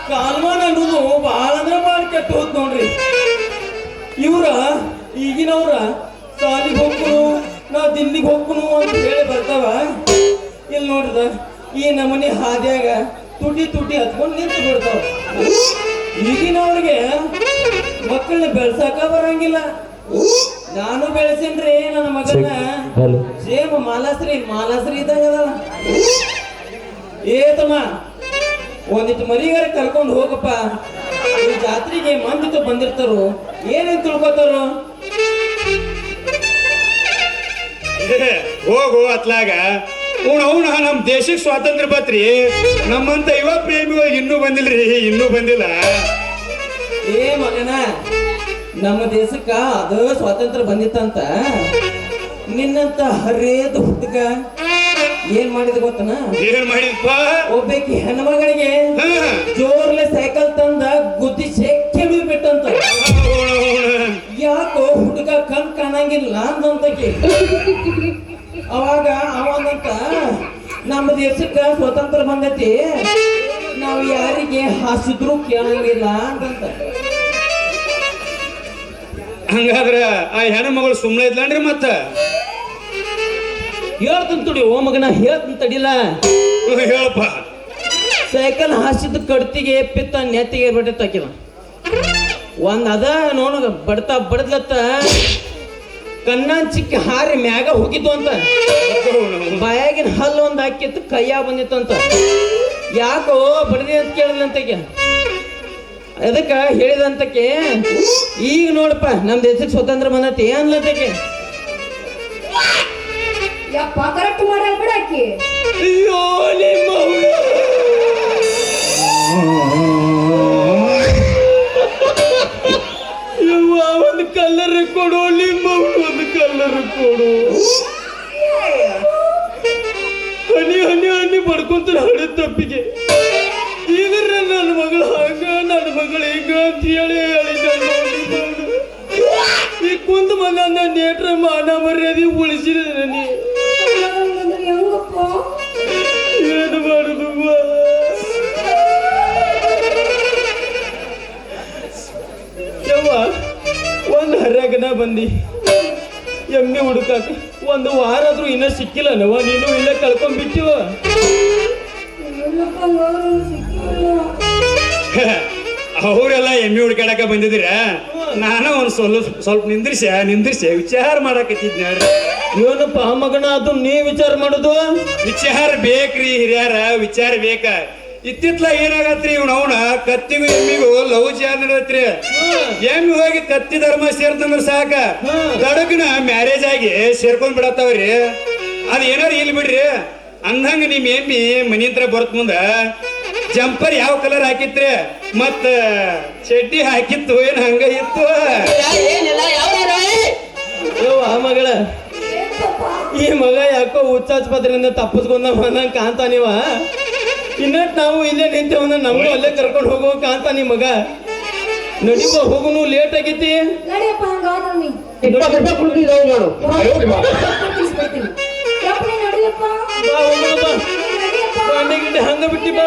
ಕಾಲ್ಮಾನ ಅನ್ನೋದು ಭಾಳ ಅಂದ್ರೆ ಭಾಳ ಕೆಟ್ಟ ಹೋದ್ ನೋಡ್ರಿ. ಇವ್ರ ಈಗಿನವ್ರ ಸಾಲಿಗೆ ಹೋಗ್ಕನು ನಾ ದಿಲ್ಲಿಗೆ ಹೋಗ್ಕನು ಅಂತ ಹೇಳಿ ಬರ್ತಾವ. ಇಲ್ಲಿ ನೋಡ್ದ ಈ ನಮನಿ ಹಾದ್ಯಾಗ ತುಟಿ ತುಟಿ ಹತ್ಕೊಂಡು ನಿಂತು ಬಿಡ್ತಾವ. ಈಗಿನವ್ರಿಗೆ ಮಕ್ಕಳನ್ನ ಬೆಳ್ಸಾಕ ಬರಂಗಿಲ್ಲ. ನಾನು ಬೆಳೆಸೇನ್ರಿ ನನ್ನ ಮಗನ ಸೇಮ್ ಮಾಲಾಶ್ರೀ ಇದ್ದಂಗದ. ತಮ್ಮ ಒಂದಿಟ್ಟು ಮರಿಗಾರ ಕರ್ಕೊಂಡು ಹೋಗಪ್ಪ. ಈ ಜಾತ್ರೆಗೆ ಮಂದಿತು ಬಂದಿರ್ತಾರು, ಏನೇನ್ ತಿಳ್ಕೊತಾರು? ಹೋಗು ಅತ್ಲಾಗ ಅವನ ನಮ್ ದೇಶಕ್ಕೆ ಸ್ವಾತಂತ್ರ್ಯ ಬತ್ರಿ. ನಮ್ಮಂತ ಯುವ ಪ್ರೇಮಿಗಳು ಇನ್ನೂ ಬಂದಿಲ್ಲ. ಮಗನ, ನಮ್ಮ ದೇಶಕ್ಕ ಅದು ಸ್ವಾತಂತ್ರ್ಯ ಬಂದಿತ್ತಂತ ನಿನ್ನಂತ ಹರೇದ ಹುಡುಗ ಏನ್ ಮಾಡಿದ ಗೊತ್ತನ? ಏನ್ ಮಾಡಿದಪ್ಪ? ಒಬ್ಬಾಕಿ ಹೆಣ್ಮಗಳಿಗೆ ಜೋರ್ಲೆ ಸೈಕಲ್ ತಂದ ಗುದ್ದಿ ಶೆಕ್ಕೆ ಬಿಟ್ಟಂತ. ಯಾಕೋ ಹುಡುಗ ಕಣ್ ಕಾಣಂಗಿಲ್ಲ ಅಂದಂತಕಿ. ಅವಾಗ ಅವಂತ ನಮ್ಮ ದೇಶಕ್ಕ ಸ್ವತಂತ್ರ ಬಂದೈತಿ, ನಾವು ಯಾರಿಗೆ ಹಾಸಿದ್ರು ಕೇಳಂಗಿಲ್ಲ ಅಂತಂತ. ಹಂಗಾದ್ರ ಆ ಹೆಣ್ಮಗಳು ಸುಮ್ಮನೆ ಇದ್ಲನ್ರಿ? ಮತ್ತ ಹೇಳ್ತಂತ ತುಡಿ ಓ ಮಗನ, ಹೇಳ್ತಂತ ತಡಿಲ್ಲ. ಹೇಳಪ್ಪ. ಸೈಕಲ್ ಹಾಸಿದ ಕಡ್ತಿಗೆ ಪಿತ್ತ ನೆತ್ತಿಗೆ ಬಿಟ್ಟಿತ್ತಾಕಿದ. ಒಂದ್ ಅದ ನೋಡ ಬಡದ್ಲತ್ತ ಕಣ್ಣನ್ ಚಿಕ್ಕ ಹಾರಿ ಮ್ಯಾಗ ಹೋಗಿದ್ದು ಅಂತ. ಬಾಯಾಗಿನ ಹಲ್ಲು ಒಂದ್ ಹಾಕಿತ್ತು, ಕೈಯಾಗ ಬಂದಿತ್ತು ಅಂತ. ಯಾಕೋ ಬಡದಿ ಅಂತ ಕೇಳಿದ್ಲಂತಕ್ಕೆ. ಅದಕ್ಕ ಹೇಳಿದಂತಕ್ಕೆ ಈಗ ನೋಡಪ್ಪ ನಮ್ ದೇಶಕ್ಕೆ ಸ್ವತಂತ್ರ ಬಂದತಿ ಅನ್ಲಂತಕ್ಕೆ. ಯಪ್ಪ ಕರೆಕ್ಟ್ ಮಾಡಲ್ ಬಿಡಾಕಿ. ಅಯ್ಯೋ ನಿಮ್ಮ ಒಂದು ಕಲ್ಲರ್ ಕೊಡು, ನಿಮ್ಮ ಒಂದು ಕಲ್ಲರ್ ಕೊಡು. ಹನಿ ಹನಿ ಹನಿ ಬಡ್ಕೊಂತ ಹಳೆ ತಪ್ಪಿಗೆ. ಈಗ ನನ್ನ ಮಗಳು ಹಂಗ ನನ್ನ ಮಗಳು ಹಿಂಗ ಅಂತ ಹೇಳಿ ಈ ಕುಂತ ಮಗ ನೇಟ್ರ ಮಾನ ಮರ್ಯಾದೆ ಉಳಿಸಿದ ನೀ ಏನು ಮಾಡುದು? ಒಂದು ಹರ್ಯಾಗನ ಬಂದಿ ಎಮ್ಮೆ ಹುಡುಕಾಕ ಒಂದು ವಾರ ಆದ್ರೂ ಇನ್ನ ಸಿಕ್ಕಿಲ್ಲನವ. ನೀನು ಇಲ್ಲ ಕಳ್ಕೊಂಡ್ಬಿಟ್ಟಿವ. ಅವರೆಲ್ಲ ಎಮ್ಮೆ ಹುಡುಕಾಡಕ ಬಂದಿದ್ದೀರ. ನಾನು ಒಂದ್ ಸ್ವಲ್ಪ ನಿಂದ್ರಿಸಿ ವಿಚಾರ ಮಾಡಕತ್ತಿದ್ನ. ಏನಪ್ಪ ಮಗನ, ಅದು ನೀ ವಿಚಾರ ಮಾಡುದು? ವಿಚಾರ ಬೇಕ್ರಿ ಹಿರಿಯಾರ, ವಿಚಾರ ಬೇಕ. ಇತ್ತಿತ್ಲ ಏನಾಗತ್ರಿ ಅವನ ಕತ್ತಿಗೂ ಎಮ್ಮಿಗೂ ಲವ್ ಜಾರ್ ನಡತ್ರಿ. ಎಮ್ಮಿ ಹೋಗಿ ಕತ್ತಿ ಧರ್ಮ ಸೇರ್ತಂದ್ರ ಸಾಕ, ದಡಗನ ಮ್ಯಾರೇಜ್ ಆಗಿ ಸೇರ್ಕೊಂಡ್ ಬಿಡತ್ತಾವ್ರಿ. ಅದ್ ಏನಾರ ಇಲ್ಲಿ ಬಿಡ್ರಿ. ಅಂದಂಗ ನಿಮ್ ಎಮ್ಮಿ ಮನಿ ಹತ್ರ ಬರ್ತ ಮುಂದ ಜಂಪರ್ ಯಾವ ಕಲರ್ ಹಾಕಿತ್ರಿ, ಮತ್ತ ಚಡ್ಡಿ ಹಾಕಿತ್ತು ಏನ್ ಹಂಗ ಇತ್ತು? ಮಗಳ, ಈ ಮಗ ಯಾಕೋ ಹುಚ್ಚಾಸ್ಪತ್ರೆಯಿಂದ ತಪ್ಪಿಸ್ಕೊಂಡ ಬಂದಂಗ ಕಾಂತ ನೀವ. ಇನ್ನಟ್ ನಾವು ಇಲ್ಲೇ ನಿಂತೇವಂದ ನಮ್ಗೂ ಅಲ್ಲೇ ಕರ್ಕೊಂಡು ಹೋಗೋ ಕಾಂತ ನೀ ಮಗ. ನಡಿಪ ಹೋಗುನು, ಲೇಟ್ ಆಗೈತಿ. ಹಂಗ ಬಿಟ್ಟಿ ಬಾ.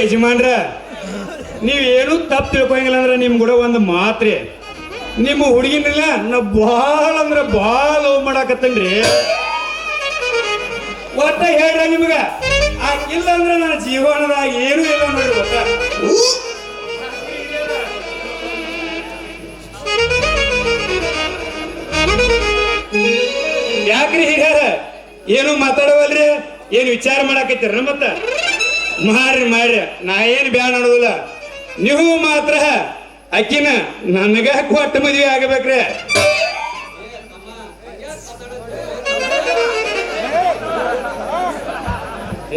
ಯಜಮಾನ್ರ, ನೀವೇನು ತಪ್ಪು ತಿಳ್ಕೊಳಂಗಿಲ್ಲ ಅಂದ್ರೆ ನಿಮ್ ಕೂಡ ಒಂದು ಮಾತ್ರಿ. ನಿಮ್ಮ ಹುಡುಗಿನಿಲ್ಲ ನಾ ಭಾಳ ಅಂದ್ರೆ ಭಾಳ ಲವ್ ಮಾಡಾಕತ್ತನ್ರಿ. ಒಟ್ಟ ಹೇಳ್ರ ನಿಮ್ಗ ಇಲ್ಲ ಅಂದ್ರೆ ನನ್ನ ಜೀವನದಾಗ ಏನೂ ಇಲ್ಲ ನೋಡ್ರಿ ಒಟ್ಟ ಯಾಕ್ರಿ ಹಿರಿಯರ ಏನು ಮಾತಾಡವಲ್ರಿ ಏನು ವಿಚಾರ ಮಾಡಾಕತ್ತೀರ ಮತ್ತ ಮಾಡ್ರಿ ನಾ ಏನ್ ಬ್ಯಾಡ ಅನ್ನೋದಿಲ್ಲ ನೀವು ಮಾತ್ರ ಅಕ್ಕಿನ ನನಗ ಕೊಟ್ಟ ಮದ್ವೆ ಆಗಬೇಕ್ರಿ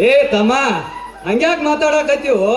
ಏ ತಮ್ಮ ಹಂಗ್ಯಾಕ್ ಮಾತಾಡಕತ್ತೀವೋ